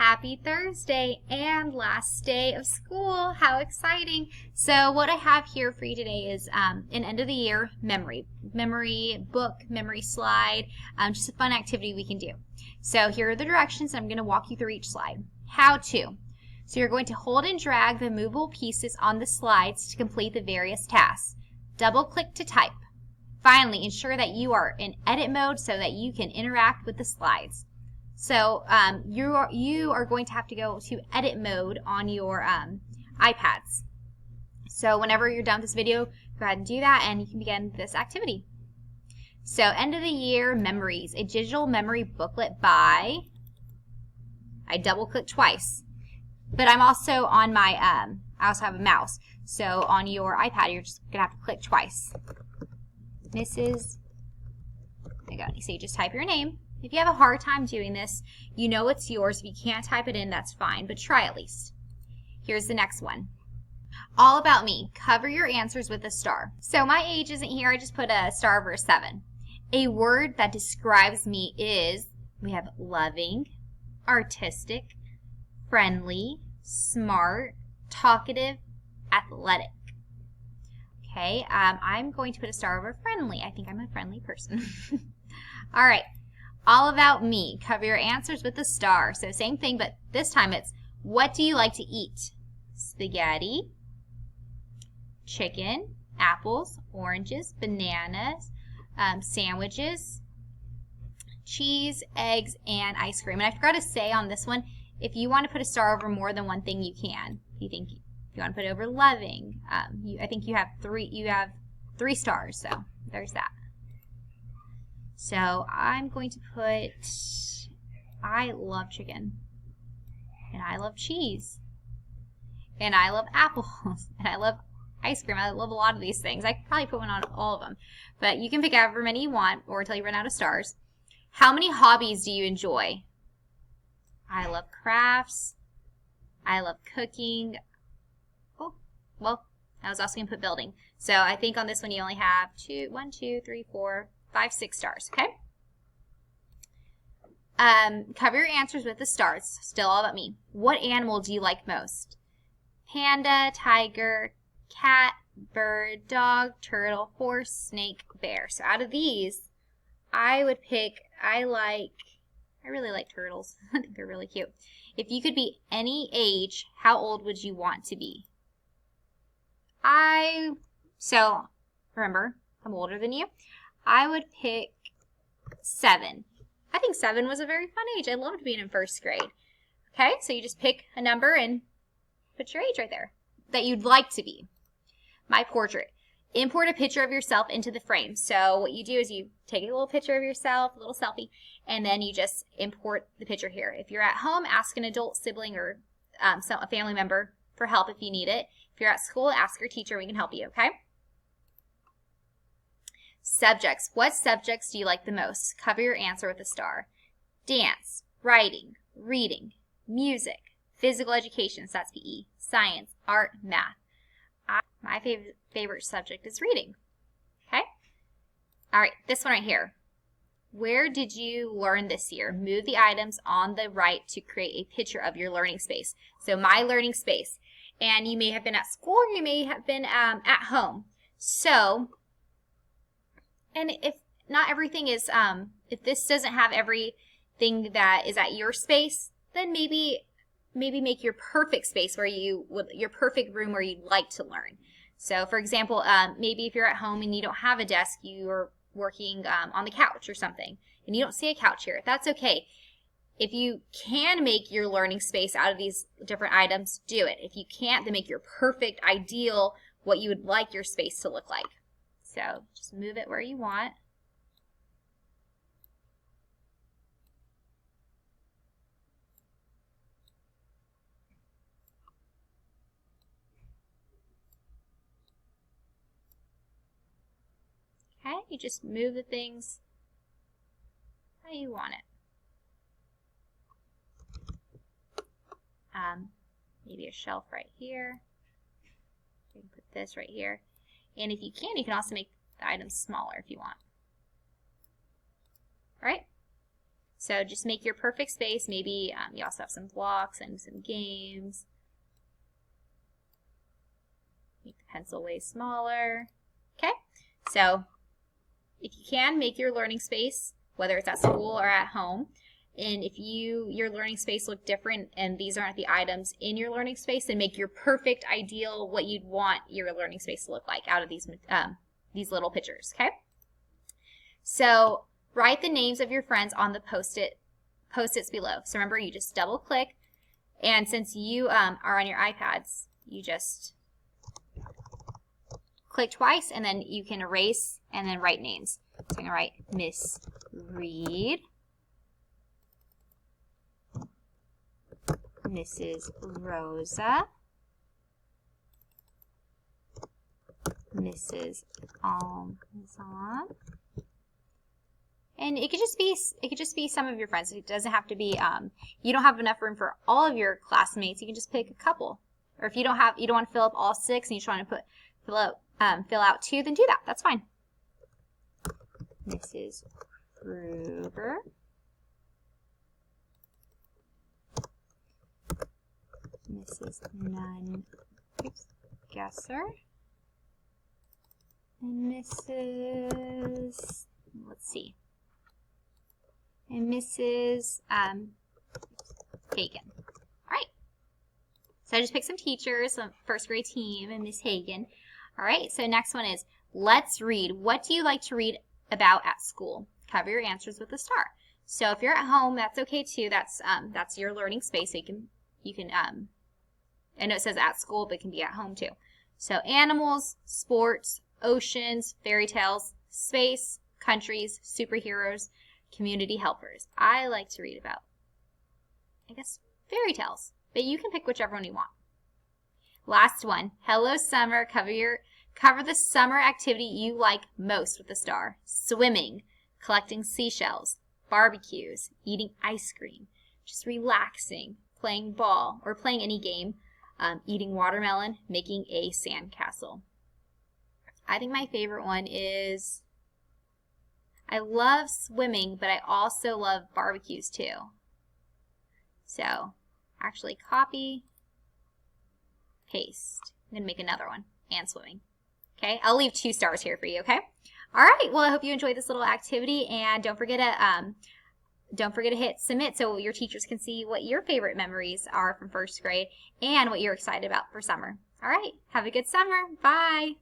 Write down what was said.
Happy Thursday and last day of school. How exciting. So what I have here for you today is an end of the year memory book, memory slide, just a fun activity we can do. So here are the directions. I'm going to walk you through each slide. How to. So you're going to hold and drag the movable pieces on the slides to complete the various tasks. Double click to type. Finally, ensure that you are in edit mode so that you can interact with the slides. So you are going to have to go to edit mode on your iPads. So whenever you're done with this video, go ahead and do that and you can begin this activity. So end of the year memories, a digital memory booklet by, I double click twice, but I'm also on my, I also have a mouse. So on your iPad, you're just going to have to click twice. Mrs. So you just type your name. If you have a hard time doing this, you know it's yours. If you can't type it in, that's fine, but try at least. Here's the next one. All about me. Cover your answers with a star. So my age isn't here. I just put a star over a 7. A word that describes me is, we have loving, artistic, friendly, smart, talkative, athletic. Okay, I'm going to put a star over friendly. I think I'm a friendly person. All right. All about me. Cover your answers with a star. So same thing, but this time it's, what do you like to eat? Spaghetti, chicken, apples, oranges, bananas, sandwiches, cheese, eggs, and ice cream. And I forgot to say on this one, if you want to put a star over more than one thing, you can. If you want to put it over loving, I think you have three stars. So there's that. So I'm going to put, I love chicken, and I love cheese, and I love apples, and I love ice cream. I love a lot of these things. I could probably put one on all of them, but you can pick however many you want or until you run out of stars. How many hobbies do you enjoy? I love crafts. I love cooking. Oh, well, I was also going to put building. So I think on this one you only have 5, 6 stars, okay? Cover your answers with the stars. Still all about me. What animal do you like most? Panda, tiger, cat, bird, dog, turtle, horse, snake, bear. So out of these, I would pick, I really like turtles. I think they're really cute. If you could be any age, how old would you want to be? So remember, I'm older than you. I would pick 7. I think 7 was a very fun age. I loved being in first grade. Okay, so you just pick a number and put your age right there that you'd like to be. My portrait. Import a picture of yourself into the frame. So what you do is you take a little picture of yourself, a little selfie, and then you just import the picture here. If you're at home, ask an adult sibling or a family member for help if you need it. If you're at school, ask your teacher. We can help you, okay? Subjects. What subjects do you like the most? Cover your answer with a star. Dance, writing, reading, music, physical education, so that's PE, science, art, math. My favorite subject is reading. Okay? All right, this one right here. Where did you learn this year? Move the items on the right to create a picture of your learning space. So my learning space. And you may have been at school, or you may have been at home. So, and if not everything is, if this doesn't have everything that is at your space, then maybe make your perfect space where your perfect room where you'd like to learn. So for example, maybe if you're at home and you don't have a desk, you're working on the couch or something, and you don't see a couch here. That's okay. If you can make your learning space out of these different items, do it. If you can't, then make your perfect, ideal, what you would like your space to look like. So just move it where you want. Okay, you just move the things how you want it. Maybe a shelf right here. You can put this right here. And if you can also make the items smaller if you want. All right? So just make your perfect space. Maybe you also have some blocks and some games. Make the pencil way smaller. Okay, so if you can, make your learning space, whether it's at school or at home. And if your learning space look different and these aren't the items in your learning space, then make your perfect ideal what you'd want your learning space to look like out of these little pictures, okay? So write the names of your friends on the post-its below. So remember, you just double click, and since you are on your iPads, you just click twice, and then you can erase and then write names. So I'm going to write Miss Reed, Mrs. Rosa, Mrs. Almazan, and it could just be some of your friends. It doesn't have to be you don't have enough room for all of your classmates. You can just pick a couple. Or if you don't want to fill up all 6 and you're trying to fill out 2, then do that. That's fine. Mrs. Kruger, Mrs. Gesser, and Mrs. Hagen. All right. So I just picked some teachers, some first grade team, and Miss Hagen. All right. So next one is let's read. What do you like to read about at school? Cover your answers with a star. So if you're at home, that's okay too. That's your learning space. So you can I know it says at school, but it can be at home too. So animals, sports, oceans, fairy tales, space, countries, superheroes, community helpers. I like to read about, I guess, fairy tales, but you can pick whichever one you want. Last one, hello summer. Cover the summer activity you like most with a star. Swimming, collecting seashells, barbecues, eating ice cream, just relaxing, playing ball or playing any game, eating watermelon, making a sandcastle. I think my favorite one is, I love swimming, but I also love barbecues too. So actually copy, paste. I'm going to make another one, and swimming. Okay, I'll leave 2 stars here for you, okay? All right, well, I hope you enjoyed this little activity, and don't forget to hit submit so your teachers can see what your favorite memories are from first grade and what you're excited about for summer. All right, have a good summer. Bye.